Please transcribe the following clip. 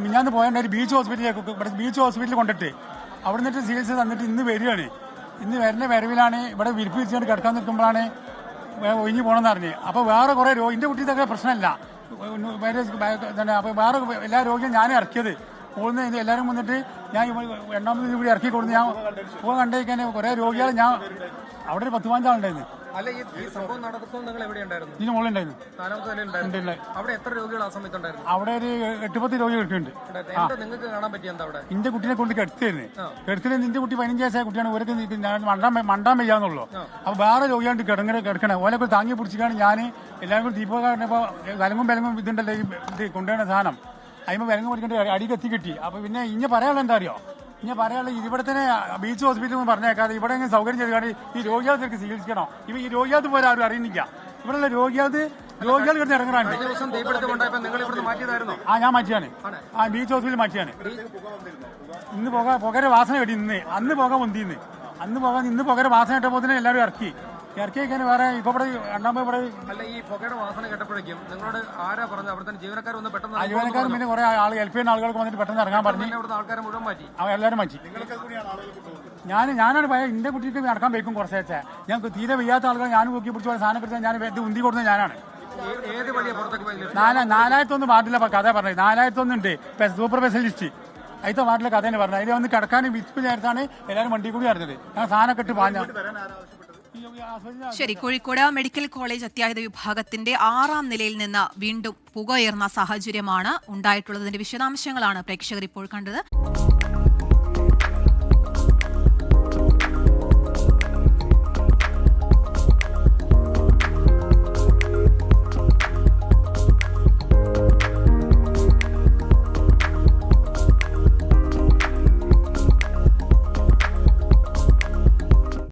മിഞ്ഞാന്ന് പോയ ബീച്ച് ഹോസ്പിറ്റലിലേക്ക് ഇവിടെ ബീച്ച് ഹോസ്പിറ്റലിൽ കൊണ്ടിട്ട് അവിടെ നിന്നിട്ട് ചികിത്സ തന്നിട്ട് ഇന്ന് വരികയാണ്. ഇന്ന് വരുന്ന വരവിലാണ് ഇവിടെ വിരിപ്പ് വെച്ചുകൊണ്ട് കിടക്കാൻ നിൽക്കുമ്പോഴാണ് ഒഴിഞ്ഞു പോകണമെന്ന് പറഞ്ഞ്. അപ്പോൾ വേറെ കുറേ എൻ്റെ കുട്ടിയൊക്കെ പ്രശ്നമല്ല, അപ്പോൾ വേറെ എല്ലാ രോഗിയും ഞാൻ ഇറക്കിയത് പോകുന്ന എല്ലാവരും വന്നിട്ട് ഞാൻ രണ്ടാമത് കൂടി ഇറക്കി കൊടുത്ത് ഞാൻ പോകാൻ കണ്ടേക്കാൻ കുറേ രോഗികൾ ഞാൻ അവിടെ ഒരു 10-15 ആളുണ്ടായിരുന്നു. ഇതിന് മുകളിലുണ്ടായിരുന്നു. അവിടെ ഒരു 8-10 രോഗികളൊക്കെ ഉണ്ട്. എന്റെ കുട്ടീനെ കൊണ്ട് കെടുത്തായിരുന്നു. കെടുത്തിന് നിന്റെ കുട്ടി 15 വയസ്സായ കുട്ടിയാണ്. ഓരൊക്കെ മണ്ടാൻ വയ്യാന്നുള്ളൂ. അപ്പൊ വേറെ രോഗികളുണ്ട് കിടക്കണേ. ഓലൊക്കെ താങ്ങി പിടിച്ചിട്ടാണ് ഞാൻ എല്ലാവരും കൂടി ദീപകാരനിപ്പോ വിലങ്ങും ഇതുണ്ടല്ലോ ഈ ഇത് കൊണ്ടുവരുന്ന സാധനം അതിന് വിലങ്ങും പിടിക്കേണ്ട അടിക്ക് എത്തി കിട്ടി. അപ്പൊ പിന്നെ ഇനി പറയാനുള്ള എന്താ അറിയോ, ഇനി പറയാനുള്ള ഇവിടെ തന്നെ ബീച്ച് ഹോസ്പിറ്റലിൽ പറഞ്ഞേക്കാതെ ഇവിടെ എങ്ങനെ സൗകര്യം ചെയ്ത് ഈ രോഗികൾക്ക് ചികിത്സിക്കണം. ഈ രോഗികൾക്ക് പോലെ ആരും അറിയുന്നില്ല. ഇവിടെയുള്ള രോഗികൾ കിടന്ന് ഇറങ്ങാറുണ്ട്. ഞാൻ മാറ്റിയാണ്. ബീച്ച് ഹോസ്പിറ്റലിൽ മാറ്റിയാണ്. ഇന്ന് പുകയുടെ വാസന കേട്ടി. അന്ന് പുക പൊന്തിന്ന് ഇന്ന് പുകയുടെ വാസന കേട്ടപ്പോൾ തന്നെ എല്ലാവരും ഇറക്കി വെക്കാൻ വേറെ ഇപ്പൊ ഇവിടെ രണ്ടാമത് ഇവിടെ ഈ പുകയുടെ വാസന കേട്ടപ്പോഴേക്കും നിങ്ങളോട് ആരാ പറഞ്ഞു? അവിടെ തന്നെ ജീവനക്കാർ പിന്നെ കുറെ ആൾ ഹെൽപ്പ് ചെയ്യുന്ന ആളുകൾക്ക് വന്നിട്ട് പെട്ടെന്ന് ഇറങ്ങാൻ പറഞ്ഞു. ആൾക്കാരെ മുഴുവൻ മാറ്റി, എല്ലാവരും മാറ്റി. ഞാനാണ് എന്റെ കുട്ടിക്ക് നടക്കാൻ വയ്ക്കും കുറച്ചേച്ച. ഞാൻ തീരെ വയ്യാത്ത ആളുകൾ ഞാൻ നോക്കി പിടിച്ച സാധനം പിടിച്ചാൽ ഞാൻ ഇത് ഉന്തി കൊടുത്തത് ഞാനാണ്. 4001 വാർഡിലെ കഥ പറഞ്ഞത്. 4001 ഉണ്ട് സൂപ്പർ സ്പെഷ്യലിസ്റ്റ്. അതിന്റെ വാർഡിലെ കഥ തന്നെ പറഞ്ഞത്. അതിൽ വന്ന് കിടക്കാനും വിത്ത് നേരത്താണ് എല്ലാവരും വണ്ടി കൂടി അറിഞ്ഞത്. ഞാൻ സാധനമൊക്കെ ഇട്ട് പാഞ്ഞ. ശരി, കോഴിക്കോട് മെഡിക്കൽ കോളേജ് അത്യാഹിത വിഭാഗത്തിന്റെ 6ാം നിലയിൽ നിന്ന് വീണ്ടും പുകയുയർന്ന സാഹചര്യമാണ് ഉണ്ടായിട്ടുള്ളതിന്റെ വിശദാംശങ്ങളാണ് പ്രേക്ഷകർ ഇപ്പോൾ കണ്ടത്.